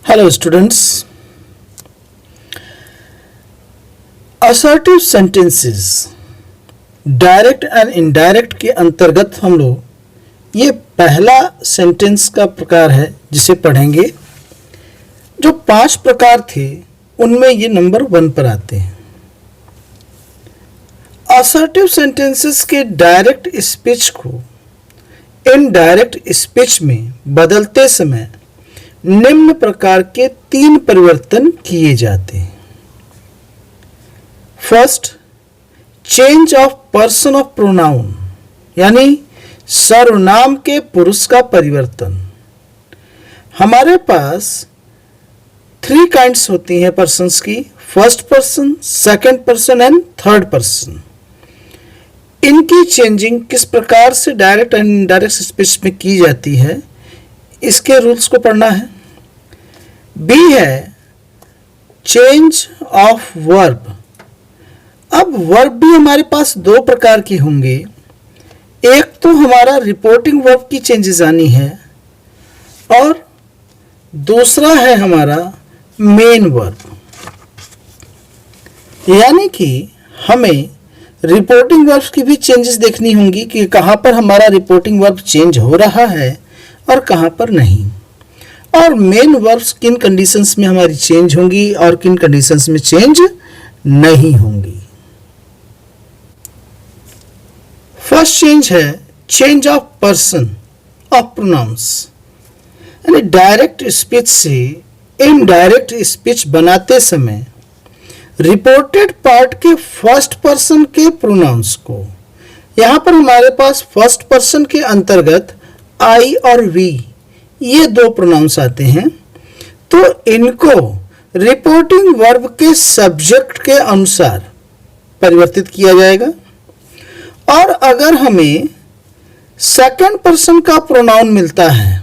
Hello students, assertive sentences direct and indirect के अंतर्गत हम लोग ये पहला सेंटेंस का प्रकार है जिसे पढ़ेंगे। जो 5 प्रकार थे उनमें ये नंबर 1 पर आते हैं। असर्टिव सेंटेंसेस के डायरेक्ट स्पीच को इनडायरेक्ट स्पीच में बदलते समय निम्न प्रकार के 3 परिवर्तन किए जाते हैं। First, change of person of pronoun, यानी सर्वनाम के पुरुष का परिवर्तन। हमारे पास 3 काइंड्स होती हैं पर्सन्स की, first person, second person and third person. इनकी चेंजिंग किस प्रकार से डायरेक्ट एंड इनडायरेक्ट स्पीच में की जाती है, इसके रूल्स को पढ़ना है। बी है चेंज ऑफ वर्ब। अब वर्ब भी हमारे पास 2 प्रकार की होंगे। एक तो हमारा रिपोर्टिंग वर्ब की चेंजेस आनी है और दूसरा है हमारा मेन वर्ब। यानी कि हमें रिपोर्टिंग वर्ब्स की भी चेंजेस देखनी होंगी कि कहाँ पर हमारा रिपोर्टिंग वर्ब चेंज हो रहा है और कहाँ पर नहीं, और मेन वर्ब्स किन कंडीशंस में हमारी चेंज होंगी और किन कंडीशंस में चेंज नहीं होंगी। फर्स्ट चेंज है change of person of pronouns, यानी डायरेक्ट स्पीच से इनडायरेक्ट स्पीच बनाते समय रिपोर्टेड पार्ट के फर्स्ट पर्सन के प्रोनाउंस को, यहाँ पर हमारे पास फर्स्ट पर्सन के अंतर्गत आई और वी ये 2 प्रोनाउंस आते हैं, तो इनको रिपोर्टिंग वर्ब के सब्जेक्ट के अनुसार परिवर्तित किया जाएगा। और अगर हमें सेकंड पर्सन का प्रोनाउन मिलता है,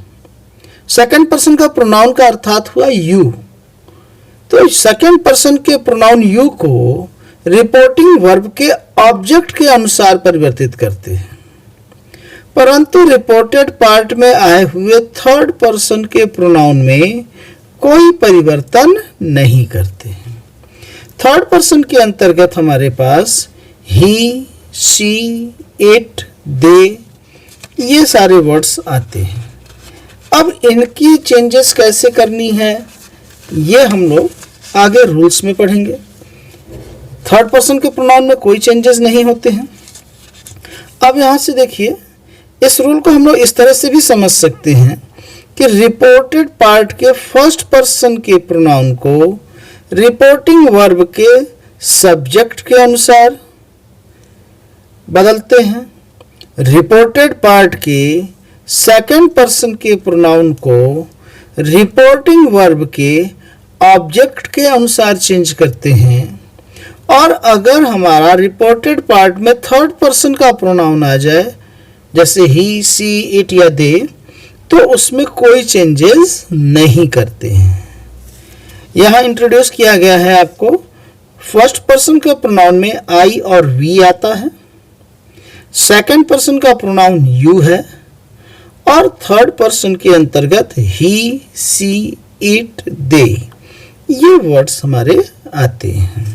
सेकंड पर्सन का प्रोनाउन का अर्थात हुआ यू, तो सेकंड पर्सन के प्रोनाउन यू को रिपोर्टिंग वर्ब के ऑब्जेक्ट के अनुसार परिवर्तित करते हैं, परंतु रिपोर्टेड पार्ट में आए हुए थर्ड पर्सन के प्रोनाउन में कोई परिवर्तन नहीं करते हैं। थर्ड पर्सन के अंतर्गत हमारे पास ही, शी, इट, दे ये सारे वर्ड्स आते हैं। अब इनकी चेंजेस कैसे करनी है ये हम लोग आगे रूल्स में पढ़ेंगे। थर्ड पर्सन के प्रोनाउन में कोई चेंजेस नहीं होते हैं। अब यहाँ से देखिए, इस रूल को हम लोग इस तरह से भी समझ सकते हैं कि रिपोर्टेड पार्ट के फर्स्ट पर्सन के प्रोनाउन को रिपोर्टिंग वर्ब के सब्जेक्ट के अनुसार बदलते हैं, रिपोर्टेड पार्ट के सेकंड पर्सन के प्रोनाउन को रिपोर्टिंग वर्ब के ऑब्जेक्ट के अनुसार चेंज करते हैं, और अगर हमारा रिपोर्टेड पार्ट में थर्ड पर्सन का प्रोनाउन आ जाए जैसे ही, सी, इट या दे, तो उसमें कोई चेंजेस नहीं करते हैं। यहाँ इंट्रोड्यूस किया गया है आपको, फर्स्ट पर्सन के प्रोनाउन में आई और वी आता है, सेकंड पर्सन का प्रोनाउन यू है, और थर्ड पर्सन के अंतर्गत ही, सी, इट, दे ये वर्ड्स हमारे आते हैं।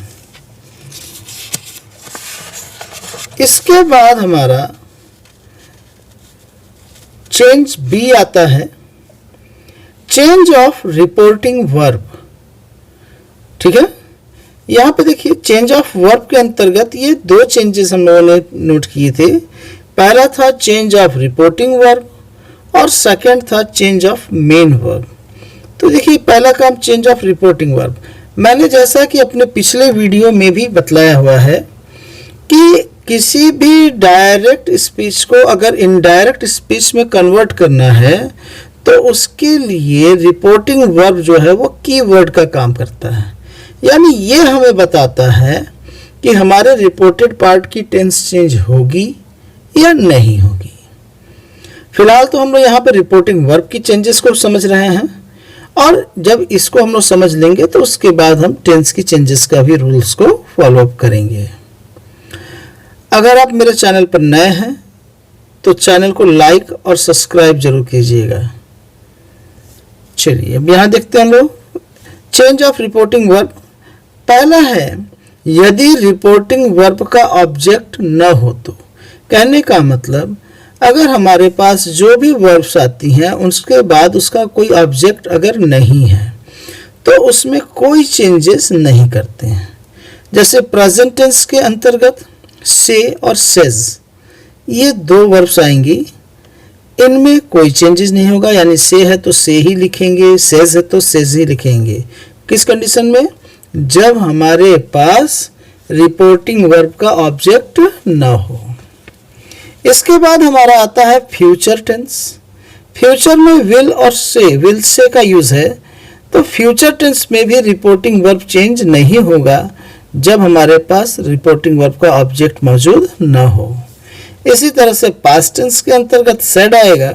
इसके बाद हमारा चेंज बी आता है, चेंज ऑफ रिपोर्टिंग वर्ब। ठीक है, यहाँ पे देखिए चेंज ऑफ वर्ब के अंतर्गत ये 2 चेंजेस हम लोगों ने नोट किए थे। पहला था चेंज ऑफ रिपोर्टिंग वर्ब और सेकंड था चेंज ऑफ मेन वर्ब। तो देखिए पहला काम चेंज ऑफ रिपोर्टिंग वर्ब, मैंने जैसा कि अपने पिछले वीडियो में भी बतलाया हुआ है कि किसी भी डायरेक्ट स्पीच को अगर इनडायरेक्ट स्पीच में कन्वर्ट करना है तो उसके लिए रिपोर्टिंग वर्ब जो है वो कीवर्ड का काम करता है, यानी ये हमें बताता है कि हमारे रिपोर्टेड पार्ट की टेंस चेंज होगी या नहीं होगी। फिलहाल तो हम लोग यहाँ पे रिपोर्टिंग वर्ब की चेंजेस को समझ रहे हैं, और जब इसको हम लोग समझ लेंगे तो उसके बाद हम टेंस की चेंजेस का भी रूल्स को फॉलो अप करेंगे। अगर आप मेरे चैनल पर नए हैं तो चैनल को लाइक और सब्सक्राइब जरूर कीजिएगा। चलिए अब यहाँ देखते हैं हम लोग चेंज ऑफ रिपोर्टिंग वर्ब। पहला है यदि रिपोर्टिंग वर्ब का ऑब्जेक्ट न हो तो। कहने का मतलब अगर हमारे पास जो भी वर्ब्स आती हैं उसके बाद उसका कोई ऑब्जेक्ट अगर नहीं है तो उसमें कोई चेंजेस नहीं करते हैं। जैसे प्रेजेंट टेंस के अंतर्गत से और सेज, ये दो वर्ब्स आएंगी, इनमें कोई चेंजेस नहीं होगा, यानी से है तो से ही लिखेंगे, सेज है तो सेज ही लिखेंगे। किस कंडीशन में? जब हमारे पास रिपोर्टिंग वर्ब का ऑब्जेक्ट ना हो। इसके बाद हमारा आता है फ्यूचर टेंस। फ्यूचर में विल और से, विल से का यूज है, तो फ्यूचर टेंस में भी रिपोर्टिंग वर्ब चेंज नहीं होगा जब हमारे पास रिपोर्टिंग वर्ब का ऑब्जेक्ट मौजूद ना हो। इसी तरह से पास्ट टेंस के अंतर्गत सेड आएगा,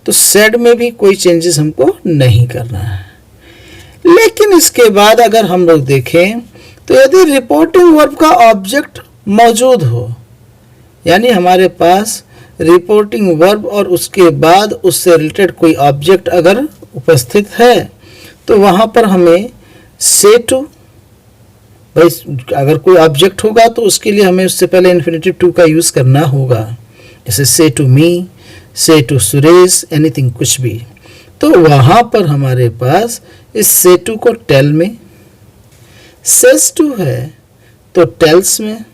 तो सेड में भी कोई चेंजेस हमको नहीं करना है। लेकिन इसके बाद अगर हम लोग देखें तो यदि रिपोर्टिंग वर्ब का ऑब्जेक्ट मौजूद हो, यानी हमारे पास रिपोर्टिंग वर्ब और उसके बाद उससे रिलेटेड कोई ऑब्जेक्ट अगर उपस्थित है, तो वहाँ पर हमें से टू, भाई अगर कोई ऑब्जेक्ट होगा तो उसके लिए हमें उससे पहले इन्फिनेटिव टू का यूज़ करना होगा। जैसे से टू मी, से टू सुरेश, एनीथिंग, कुछ भी। तो वहाँ पर हमारे पास इस से टू को टेल में, सेज टू है तो टेल्स में,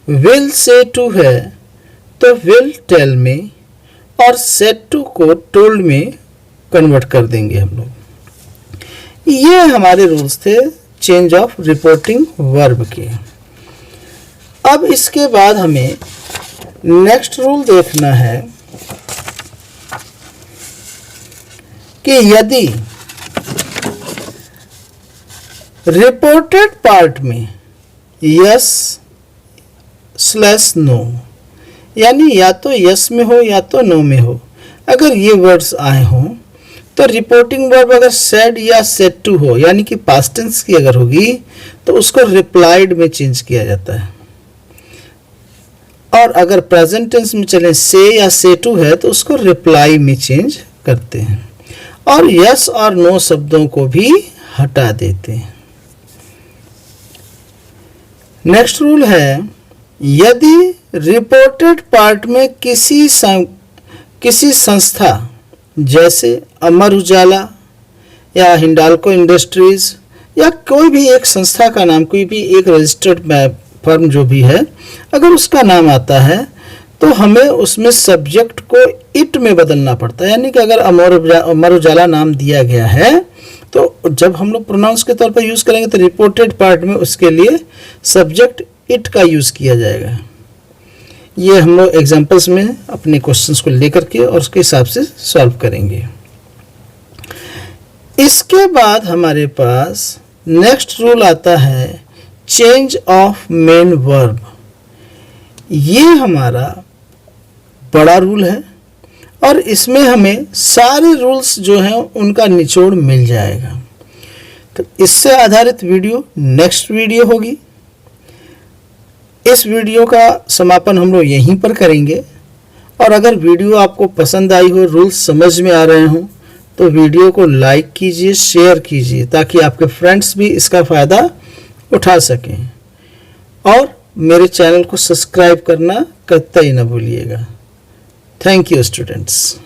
विल से टू है तो विल टेल में, और सेड टू को टोल्ड में कन्वर्ट कर देंगे हम लोग। ये हमारे रूल्स थे चेंज ऑफ रिपोर्टिंग वर्ब के। अब इसके बाद हमें नेक्स्ट रूल देखना है कि यदि रिपोर्टेड पार्ट में यस स्लैश नो, यानी या तो यस में हो या तो नो में हो, अगर ये वर्ड्स आए हों तो रिपोर्टिंग वर्ब अगर सेड या सेड टू हो, यानी कि पास्ट टेंस की अगर होगी तो उसको रिप्लाइड में चेंज किया जाता है। और अगर प्रेजेंट टेंस में चले से या से टू है तो उसको रिप्लाई में चेंज करते हैं, और यस और नो शब्दों को भी हटा देते हैं। नेक्स्ट रूल है यदि रिपोर्टेड पार्ट में किसी संस्था जैसे अमर उजाला या हिंडाल्को इंडस्ट्रीज या कोई भी एक संस्था का नाम, कोई भी एक रजिस्टर्ड फर्म जो भी है, अगर उसका नाम आता है तो हमें उसमें सब्जेक्ट को इट में बदलना पड़ता है। यानी कि अगर अमर उजाला नाम दिया गया है तो जब हम लोग प्रोनाउंस के तौर पर यूज़ करेंगे तो रिपोर्टेड पार्ट में उसके लिए सब्जेक्ट इट का यूज़ किया जाएगा। ये हम लोग एग्जाम्पल्स में अपने क्वेश्चंस को लेकर के और उसके हिसाब से सॉल्व करेंगे। इसके बाद हमारे पास नेक्स्ट रूल आता है चेंज ऑफ मेन वर्ब। ये हमारा बड़ा रूल है और इसमें हमें सारे रूल्स जो हैं उनका निचोड़ मिल जाएगा। तो इससे आधारित वीडियो नेक्स्ट वीडियो होगी। इस वीडियो का समापन हम लोग यहीं पर करेंगे, और अगर वीडियो आपको पसंद आई हो, रूल्स समझ में आ रहे हों, तो वीडियो को लाइक कीजिए, शेयर कीजिए, ताकि आपके फ्रेंड्स भी इसका फ़ायदा उठा सकें। और मेरे चैनल को सब्सक्राइब करना कतई न भूलिएगा। Thank you students.